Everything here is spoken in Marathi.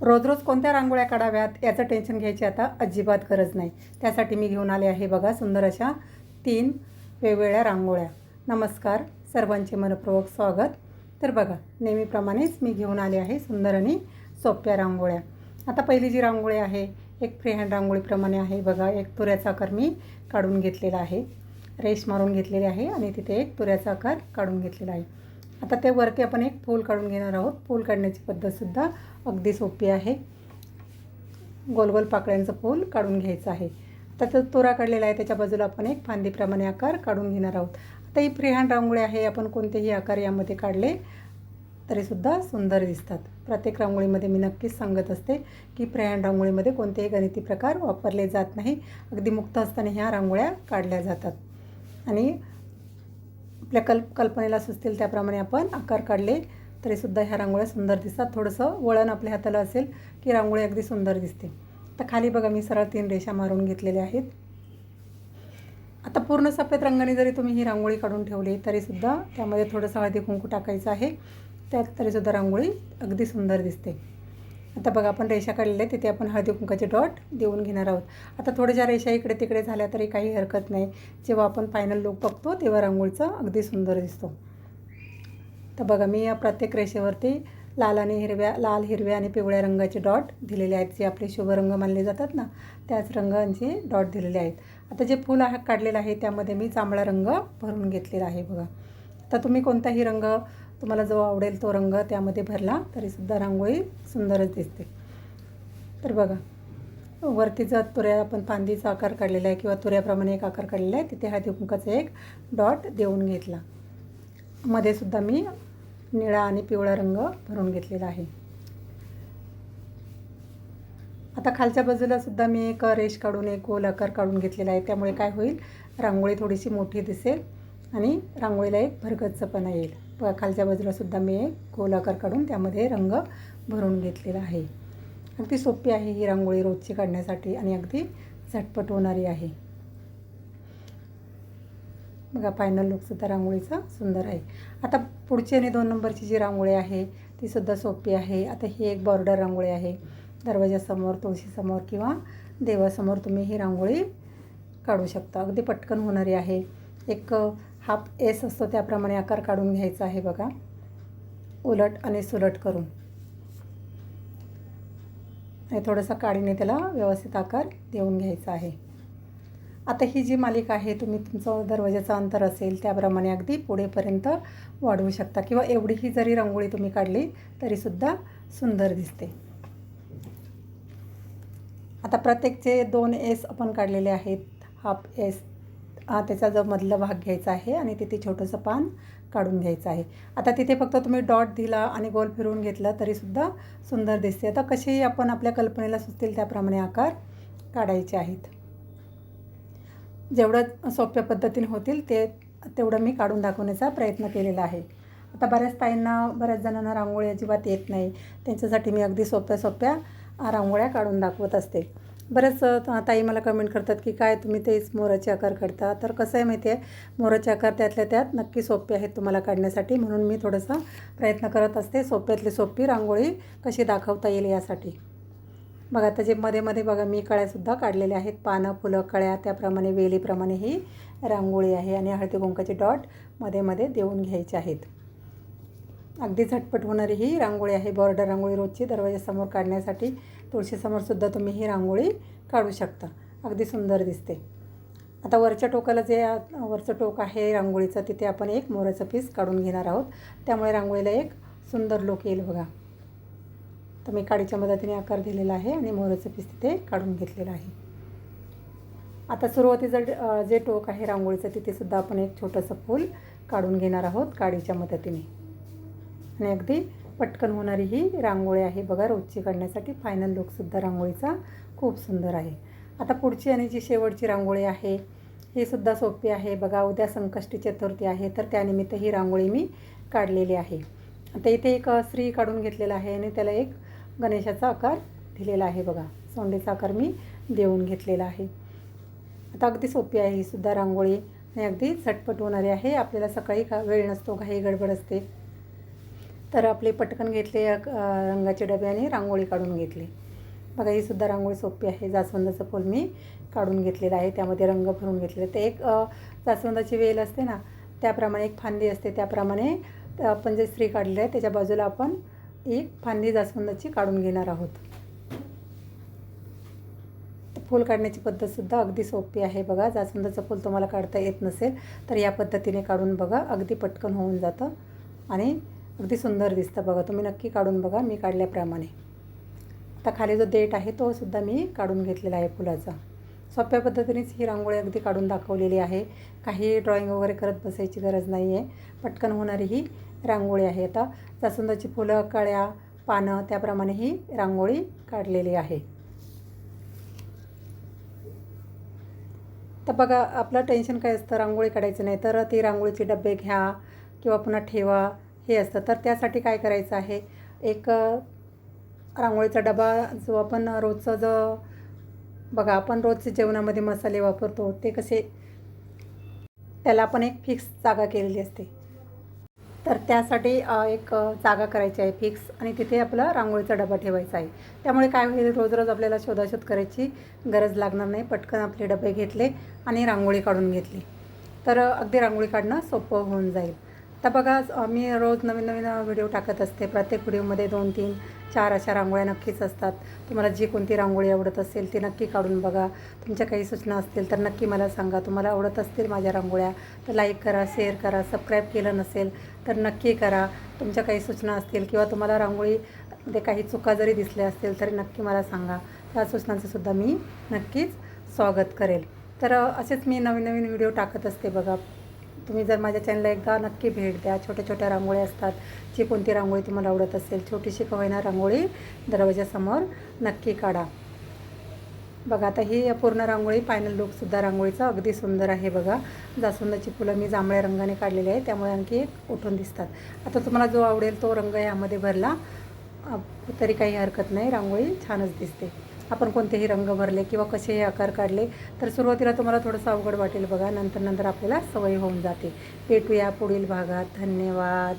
रोज रोज कोणत्या रांगोळ्या काढाव्यात याचं टेन्शन घ्यायची आता अजिबात गरज नाही. त्यासाठी मी घेऊन आले आहे बघा सुंदर अशा 3 वेगवेगळ्या रांगोळ्या. नमस्कार, सर्वांचे मनपूर्वक स्वागत. तर बघा, नेहमीप्रमाणेच मी घेऊन आले आहे सुंदर आणि सोप्या रांगोळ्या. आता पहिली जी रांगोळी आहे एक फ्रीहँड रांगोळीप्रमाणे आहे बघा. एक तुऱ्याचा आकार मी काढून घेतलेला आहे, रेष मारून घेतलेली आहे आणि तिथे एक तुऱ्याचा आकार काढून घेतलेला आहे. आता ते वरती आपण एक फूल काढून घेणार आहोत. फूल काढण्याची पद्धतसुद्धा अगदी सोपी आहे. गोल गोल पाकळ्यांचं फूल काढून घ्यायचं आहे. आता तो तुरा काढलेला आहे, त्याच्या बाजूला आपण एक फांदीप्रमाणे आकार काढून घेणार आहोत. आता ही फ्रीहँड रांगोळी आहे, आपण कोणतेही आकार यामध्ये काढले तरीसुद्धा सुंदर दिसतात. प्रत्येक रांगोळीमध्ये मी नक्कीच सांगत असते की फ्रीहँड रांगोळीमध्ये कोणतेही गणिती प्रकार वापरले जात नाही. अगदी मुक्त हस्ताने ह्या रांगोळ्या काढल्या जातात आणि आपल्या कल्पनेला सुचतील त्याप्रमाणे आपण आकार काढले तरीसुद्धा ह्या रांगोळ्या सुंदर दिसतात. थोडंसं वळण आपल्या हाताला असेल की रांगोळी अगदी सुंदर दिसते. आता खाली बघा मी सरळ 3 रेषा मारून घेतलेल्या आहेत. आता पूर्ण सफेद रंगाने जरी तुम्ही ही रांगोळी काढून ठेवली तरीसुद्धा त्यामध्ये थोडंसं हळदी कुंकू टाकायचं आहे, त्यात तरीसुद्धा रांगोळी अगदी सुंदर दिसते. आता बघा आपण रेषा काढलेल्या आहेत, तिथे आपण हळदी कुंकाचे डॉट देऊन घेणार आहोत. आता थोड्याशा रेषा इकडे तिकडे झाल्या तरी काही हरकत नाही. जेव्हा आपण फायनल लूक बघतो तेव्हा रांगोळीचा अगदी सुंदर दिसतो. तर बघा मी या प्रत्येक रेषेवरती लाल, हिरव्या आणि पिवळ्या रंगाचे डॉट दिलेले आहेत. जे आपले शुभ रंग मानले जातात ना, त्याच रंगांचे डॉट दिलेले आहेत. आता जे फूल काढलेलं आहे त्यामध्ये मी जांभळा रंग भरून घेतलेला आहे बघा. तर तुम्ही कोणताही रंग तुम्हाला जो आवडेल तो रंग त्यामध्ये भरला तरीसुद्धा रांगोळी सुंदरच दिसते. तर बघा वरती जर तुऱ्या आपण फांदीचा आकार काढलेला आहे किंवा तुऱ्याप्रमाणे एक आकार काढलेला आहे, तिथे हळदी कुंकाचा एक डॉट देऊन घेतला. मध्ये सुद्धा मी निळा आणि पिवळा रंग भरून घेतलेला आहे. आता खालच्या बाजूला सुद्धा मी एक रेष काढून एक गोल आकार काढून घेतलेला आहे. त्यामुळे काय होईल, रांगोळी थोडीशी मोठी दिसेल आणि रांगोळीला एक भरगच्चपणा येईल. बघा खालच्या बाजूला सुद्धा मी एक गोल आकार काढून त्यामध्ये रंग भरून घेतलेला आहे. अगदी सोपी आहे ही रांगोळी रोजची काढण्यासाठी आणि अगदी झटपट होणारी आहे. बघा फायनल लुकसुद्धा रांगोळीचा सुंदर आहे. आता पुढची आणि 2 नंबरची जी रांगोळी आहे तीसुद्धा सोपी आहे. आता ही एक बॉर्डर रांगोळी आहे. दरवाजासमोर, तुळशीसमोर किंवा देवासमोर तुम्ही ही रांगोळी काढू शकता. अगदी पटकन होणारी आहे. एक हाफ एस असतो त्याप्रमाणे आकार काढून घ्यायचा आहे बघा, उलट आणि सुलट करून, आणि थोडासा काडीने त्याला व्यवस्थित आकार देऊन घ्यायचा आहे. आता ही जी मालिका आहे तुम्ही तुमचं दरवाजाचं अंतर असेल त्याप्रमाणे अगदी पुढेपर्यंत वाढवू शकता किंवा एवढीही जरी रांगोळी तुम्ही काढली तरीसुद्धा सुंदर दिसते. आता प्रत्येकचे 2 एस आपण काढलेले आहेत. हाफ एस त्याचा जो मधला भाग घ्यायचा आहे आणि तिथे छोटंसं पान काढून घ्यायचं आहे. आता तिथे फक्त तुम्ही डॉट दिला आणि गोल फिरवून घेतला तरीसुद्धा सुंदर दिसते. आता कसेही आपण आपल्या कल्पनेला सुचतील त्याप्रमाणे आकार काढायचे आहेत. जेवढं सोप्या पद्धतीने होतील तेवढं मी काढून दाखवण्याचा प्रयत्न केलेला आहे. आता बऱ्याच जणांना रांगोळी अजिबात येत नाही, त्यांच्यासाठी मी अगदी सोप्या रांगोळ्या काढून दाखवत असते. बरेच ताई मला कमेंट करतात की काय तुम्ही तेच मोराचे आकार काढता. तर कसं आहे माहिती आहे, मोराचे आकार त्यातल्या त्यात नक्की सोपे आहेत तुम्हाला काढण्यासाठी, म्हणून मी थोडासा प्रयत्न करत असते सोप्यातली सोपी रांगोळी कशी दाखवता येईल यासाठी. बघा आता जे मध्ये बघा मी कळ्यासुद्धा काढलेल्या आहेत. पानं, फुलं, कळ्या त्याप्रमाणे वेलीप्रमाणे ही रांगोळी आहे आणि हळदी कुंकाचे डॉट मध्ये देऊन घ्यायचे आहेत. अगदी झटपट होणारी ही रांगोळी आहे. बॉर्डर रांगोळी रोजची दरवाजासमोर काढण्यासाठी, तुळशीसमोरसुद्धा तुम्ही ही रांगोळी काढू शकता. अगदी सुंदर दिसते. आता वरच्या टोकाला जे वरचं टोक आहे रांगोळीचं तिथे आपण एक मोराचं पीस काढून घेणार आहोत. त्यामुळे रांगोळीला एक सुंदर लुक येईल बघा. तर मी काडीच्या मदतीने आकार दिलेला आहे आणि मोराचं पीस तिथे काढून घेतलेलं आहे. आता सुरुवातीचं जे टोक आहे रांगोळीचं तिथेसुद्धा आपण एक छोटंसं फूल काढून घेणार आहोत काडीच्या मदतीने आणि अगदी पटकन होणारी ही रांगोळी आहे बघा रोजची काढण्यासाठी. फायनल लुकसुद्धा रांगोळीचा खूप सुंदर आहे. आता पुढची आणि जी शेवटची रांगोळी आहे ही सुद्धा सोपी आहे बघा. उद्या संकष्टी चतुर्थी आहे तर त्यानिमित्त ही रांगोळी मी काढलेली आहे. आता इथे एक श्री काढून घेतलेला आहे आणि त्याला एक गणेशाचा आकार दिलेला आहे बघा. सोंडेचा आकार मी देऊन घेतलेला आहे. आता अगदी सोपी आहे ही सुद्धा रांगोळी आणि अगदी झटपट होणारी आहे. आपल्याला सकाळी वेळ नसतो, घाई गडबड असते, तर आपले पटकन घेतले रंगाचे डबे आणि रांगोळी काढून घेतली. बघा ही सुद्धा रांगोळी सोपी आहे. जास्वंदाचं फूल मी काढून घेतलेलं आहे, त्यामध्ये रंग भरून घेतलेले. ते एक जास्वंदाची वेल असते ना, त्याप्रमाणे एक फांदी असते, त्याप्रमाणे आपण जे स्त्री काढलेली आहे त्याच्या बाजूला आपण एक फांदी जास्वंदाची काढून घेणार आहोत. फूल काढण्याची पद्धतसुद्धा अगदी सोपी आहे. बघा जास्वंदाचं फूल तुम्हाला काढता येत नसेल तर या पद्धतीने काढून बघा, अगदी पटकन होऊन जातं आणि अगदी सुंदर दिसतं. बघा तुम्ही नक्की काढून बघा मी काढल्याप्रमाणे. आता खाली जो देठ आहे तो सुद्धा मी काढून घेतलेला आहे फुलाचा. सोप्या पद्धतीनेच ही रांगोळी अगदी काढून दाखवलेली आहे. काही ड्रॉइंग वगैरे करत बसायची गरज नाही आहे, पटकन होणारी ही रांगोळी आहे. आता जास्वंदाची फुलं, कळ्या, पानं त्याप्रमाणे ही रांगोळी काढलेली आहे. तर बघा आपलं टेन्शन काय असतं, रांगोळी काढायचं नाही तर ती रांगोळीचे डबे घ्या किंवा पुन्हा ठेवा हे असतं. तर त्यासाठी काय करायचं आहे, एक रांगोळीचा डबा जो आपण रोजचं बघा आपण रोजच्या जेवणामध्ये मसाले वापरतो ते कसे, त्याला आपण एक फिक्स जागा केलेली असते. तर त्यासाठी एक जागा करायची आहे फिक्स आणि तिथे आपला रांगोळीचा डबा ठेवायचा आहे. त्यामुळे काय होईल, रोज रोज आपल्याला शोधाशोध करायची गरज लागणार नाही. पटकन आपले डबे घेतले आणि रांगोळी काढून घेतली तर अगदी रांगोळी काढणं सोपं होऊन जाईल. तर बघा मी रोज नवीन नवीन व्हिडिओ टाकत असते. प्रत्येक व्हिडिओमध्ये 2, 3, 4 अशा रांगोळ्या नक्कीच असतात. तुम्हाला जी कोणती रांगोळी आवडत असेल ती नक्की काढून बघा. तुमच्या काही सूचना असतील तर नक्की मला सांगा. तुम्हाला आवडत असतील माझ्या रांगोळ्या तर लाईक करा, शेअर करा. सबस्क्राईब केलं नसेल तर नक्की करा. तुमच्या काही सूचना असतील किंवा तुम्हाला रांगोळीमध्ये काही चुका जरी दिसल्या असतील तरी नक्की मला सांगा. त्या सूचनांचंसुद्धा मी नक्कीच स्वागत करेल. तर असेच मी नवीन नवीन व्हिडिओ टाकत असते. बघा तुम्ही जर माझ्या चॅनलला एकदा नक्की भेट द्या. छोट्या छोट्या रांगोळ्या असतात, जी कोणती रांगोळी तुम्हाला आवडत असेल छोटीशी का होईना रांगोळी दरवाजासमोर नक्की काढा. बघा आता ही पूर्ण रांगोळी फायनल लुकसुद्धा रांगोळीचा अगदी सुंदर आहे. बघा जास्वंदाची फुलं मी जांभळ्या रंगाने काढलेली आहे, त्यामुळे आणखी एक उठून दिसतात. आता तुम्हाला जो आवडेल तो रंग यामध्ये भरला तरी काही हरकत नाही, रांगोळी छानच दिसते. आपण कोणतेही रंग भरले किंवा कसेही आकार काढले तर सुरुवातीला तुम्हाला थोडंसं अवघड वाटेल. बघा नंतर आपल्याला सवय होऊन जाते. भेटूया पुढील भागात. धन्यवाद.